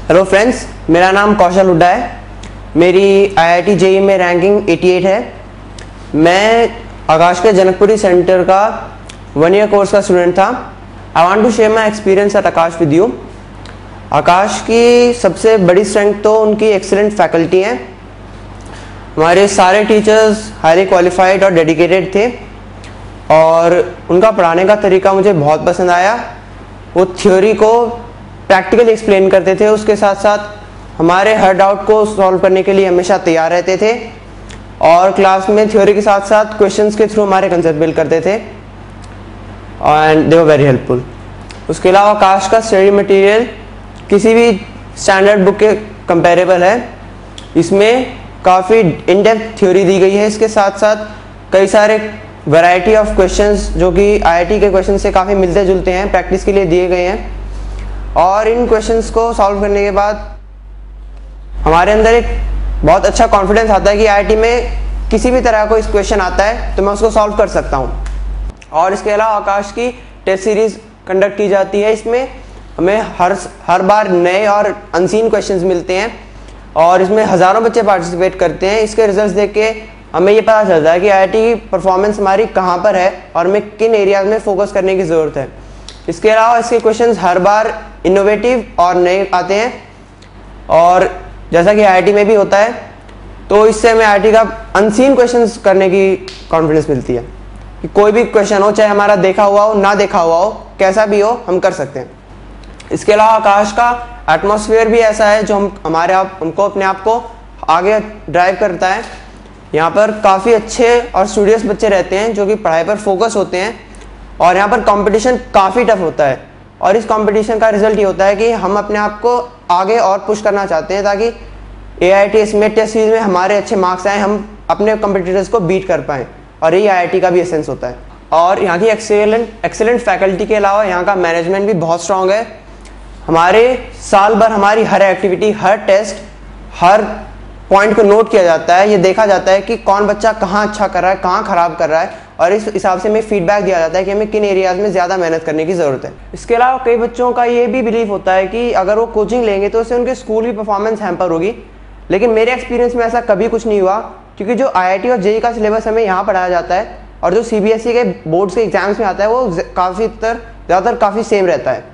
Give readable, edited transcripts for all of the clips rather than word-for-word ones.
Hello friends, मेरा नाम कौशल हुड्डा है। मेरी IIT JEE में रैंकिंग 88 है। मैं आकाश के जनकपुरी सेंटर का 1 ईयर कोर्स का स्टूडेंट था। I want to share my experience at Aakash with you. Aakash की सबसे बड़ी स्ट्रेंथ तो उनकी एक्सीलेंट फैकल्टी हैं। हमारे सारे टीचर्स हाईली क्वालिफाइड और डेडिकेटेड थे और उनका पढ़ाने का तरीका मुझे बहुत पसंद आया। वो थ्योरी को प्रैक्टिकली एक्सप्लेन करते थे, उसके साथ साथ हमारे हर डाउट को सॉल्व करने के लिए हमेशा तैयार रहते थे और क्लास में थ्योरी के साथ साथ क्वेश्चंस के थ्रू हमारे कंसेप्ट बिल्ड करते थे and they were very helpful. उसके अलावा आकाश का स्टडी मटेरियल किसी भी स्टैंडर्ड बुक के कंपेरेबल है। इसमें काफ़ी इन डेप्थ थ्योरी दी गई है, इसके साथ साथ कई सारे वैरायटी ऑफ क्वेश्चंस जो कि IIT के क्वेश्चन से काफ़ी मिलते जुलते हैं, प्रैक्टिस के लिए दिए गए हैं। और इन क्वेश्चंस को सॉल्व करने के बाद हमारे अंदर एक बहुत अच्छा कॉन्फिडेंस आता है कि IIT में किसी भी तरह को इस क्वेश्चन आता है तो मैं उसको सॉल्व कर सकता हूँ। और इसके अलावा आकाश की टेस्ट सीरीज कंडक्ट की जाती है। इसमें हमें हर बार नए और अनसीन क्वेश्चंस मिलते हैं और इसमें हज़ारों बच्चे पार्टिसिपेट करते हैं। इसके रिजल्ट्स देख के हमें ये पता चलता है कि IIT की परफॉर्मेंस हमारी कहाँ पर है और हमें किन एरियाज में फोकस करने की ज़रूरत है। इसके अलावा इसके क्वेश्चंस हर बार इनोवेटिव और नए आते हैं और जैसा कि IIT में भी होता है, तो इससे हमें IIT का अनसीन क्वेश्चंस करने की कॉन्फिडेंस मिलती है कि कोई भी क्वेश्चन हो, चाहे हमारा देखा हुआ हो ना देखा हुआ हो, कैसा भी हो हम कर सकते हैं। इसके अलावा आकाश का एटमॉस्फेयर भी ऐसा है जो हमको अपने आप को आगे ड्राइव करता है। यहाँ पर काफ़ी अच्छे और स्टूडियस बच्चे रहते हैं जो कि पढ़ाई पर फोकस होते हैं और यहाँ पर कंपटीशन काफ़ी टफ होता है और इस कंपटीशन का रिजल्ट ये होता है कि हम अपने आप को आगे और पुश करना चाहते हैं ताकि AIT में टेस्ट सीरीज में हमारे अच्छे मार्क्स आए, हम अपने कंपटीटर्स को बीट कर पाएँ और यही IIT का भी एसेंस होता है। और यहाँ की एक्सेलेंट फैकल्टी के अलावा यहाँ का मैनेजमेंट भी बहुत स्ट्रॉन्ग है। हमारे साल भर हमारी हर एक्टिविटी, हर टेस्ट, हर पॉइंट को नोट किया जाता है। ये देखा जाता है कि कौन बच्चा कहाँ अच्छा कर रहा है, कहाँ खराब कर रहा है और इस हिसाब से हमें फीडबैक दिया जाता है कि हमें किन एरियाज में ज़्यादा मेहनत करने की ज़रूरत है। इसके अलावा कई बच्चों का ये भी बिलीव होता है कि अगर वो कोचिंग लेंगे तो उससे उनके स्कूल की परफॉर्मेंस हैम्पर होगी, लेकिन मेरे एक्सपीरियंस में ऐसा कभी कुछ नहीं हुआ क्योंकि जो IIT और JEE का सिलेबस हमें यहाँ पढ़ाया जाता है और जो CBSE के बोर्ड्स के एग्जाम्स में आता है वो ज़्यादातर काफ़ी सेम रहता है।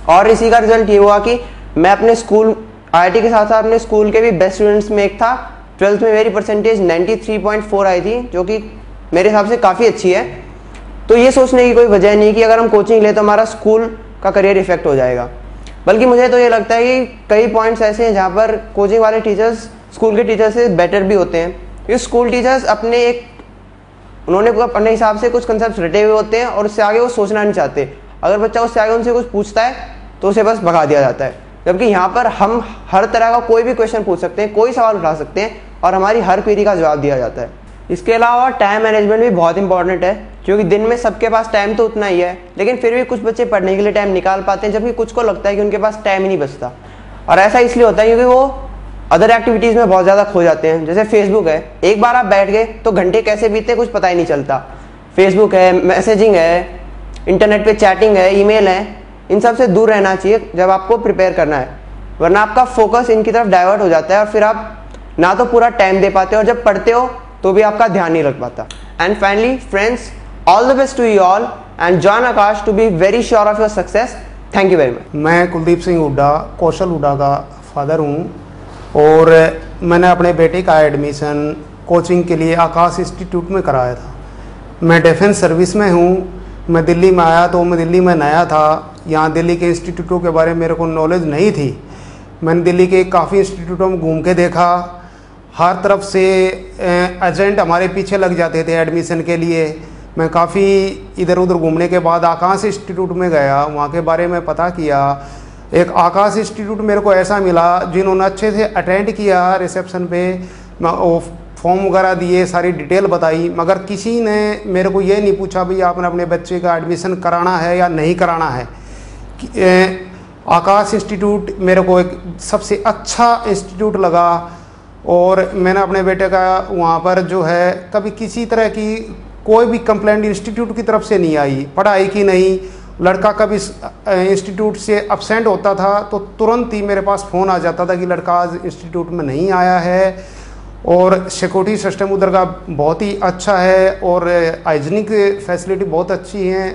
और इसी का रिजल्ट ये हुआ कि मैं अपने स्कूल IIT के साथ साथ अपने स्कूल के भी बेस्ट स्टूडेंट्स में एक था। 12th में मेरी परसेंटेज 93.4 आई थी, जो कि मेरे हिसाब से काफ़ी अच्छी है। तो ये सोचने की कोई वजह नहीं कि अगर हम कोचिंग ले तो हमारा स्कूल का करियर इफेक्ट हो जाएगा, बल्कि मुझे तो ये लगता है कि कई पॉइंट्स ऐसे हैं जहाँ पर कोचिंग वाले टीचर्स स्कूल के टीचर्स से बेटर भी होते हैं क्योंकि स्कूल टीचर्स उन्होंने अपने हिसाब से कुछ कंसेप्ट रटे हुए होते हैं और उससे आगे वो सोचना नहीं चाहते। अगर बच्चा उससे आगे उनसे कुछ पूछता है तो उसे बस भगा दिया जाता है, जबकि यहाँ पर हम हर तरह का कोई भी क्वेश्चन पूछ सकते हैं, कोई सवाल उठा सकते हैं और हमारी हर क्वेरी का जवाब दिया जाता है। इसके अलावा टाइम मैनेजमेंट भी बहुत इंपॉर्टेंट है क्योंकि दिन में सबके पास टाइम तो उतना ही है, लेकिन फिर भी कुछ बच्चे पढ़ने के लिए टाइम निकाल पाते हैं, जबकि कुछ को लगता है कि उनके पास टाइम ही नहीं बचता। और ऐसा इसलिए होता है क्योंकि वो अदर एक्टिविटीज़ में बहुत ज़्यादा खो जाते हैं। जैसे फेसबुक है, एक बार आप बैठ गए तो घंटे कैसे बीते कुछ पता ही नहीं चलता। फेसबुक है, मैसेजिंग है, इंटरनेट पे चैटिंग है, ईमेल है, इन सब से दूर रहना चाहिए जब आपको प्रिपेयर करना है, वरना आपका फोकस इनकी तरफ डाइवर्ट हो जाता है और फिर आप ना तो पूरा टाइम दे पाते हो और जब पढ़ते हो तो भी आपका ध्यान नहीं रख पाता। And finally friends, all the best to you all and join Aakash to be very sure of your success. Thank you very much. मैं कुलदीप सिंह हुड्डा, कौशल हुड्डा का फादर हूँ और मैंने अपने बेटे का एडमिशन कोचिंग के लिए आकाश इंस्टीट्यूट में कराया था। मैं डिफेंस सर्विस में हूँ। मैं दिल्ली में आया तो मैं दिल्ली में नया था, यहाँ दिल्ली के इंस्टीट्यूटों के बारे में मेरे को नॉलेज नहीं थी। मैंने दिल्ली के काफ़ी इंस्टीट्यूटों में घूम के देखा, हर तरफ से एजेंट हमारे पीछे लग जाते थे एडमिशन के लिए। मैं काफ़ी इधर उधर घूमने के बाद आकाश इंस्टीट्यूट में गया, वहाँ के बारे में पता किया। एक आकाश इंस्टीट्यूट मेरे को ऐसा मिला जिन्होंने अच्छे से अटेंड किया, रिसेप्शन पे फॉर्म वगैरह दिए, सारी डिटेल बताई, मगर किसी ने मेरे को ये नहीं पूछा भाई आपने अपने बच्चे का एडमिशन कराना है या नहीं कराना है। आकाश इंस्टीट्यूट मेरे को एक सबसे अच्छा इंस्टीट्यूट लगा और मैंने अपने बेटे का वहाँ पर जो है कभी किसी तरह की कोई भी कंप्लेंट इंस्टीट्यूट की तरफ से नहीं आई, पढ़ाई की नहीं लड़का कभी इंस्टीट्यूट से अब्सेंट होता था तो तुरंत ही मेरे पास फ़ोन आ जाता था कि लड़का आज इंस्टीट्यूट में नहीं आया है। और सिक्योरिटी सिस्टम उधर का बहुत ही अच्छा है और हाइजीनिक फैसिलिटी बहुत अच्छी हैं।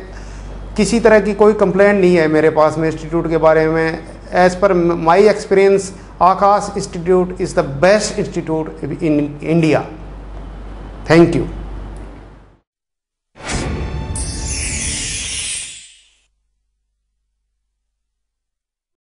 किसी तरह की कोई कंप्लेंट नहीं है मेरे पास में इंस्टीट्यूट के बारे में। As per my experience, Akash institute is the best institute in India. Thank you.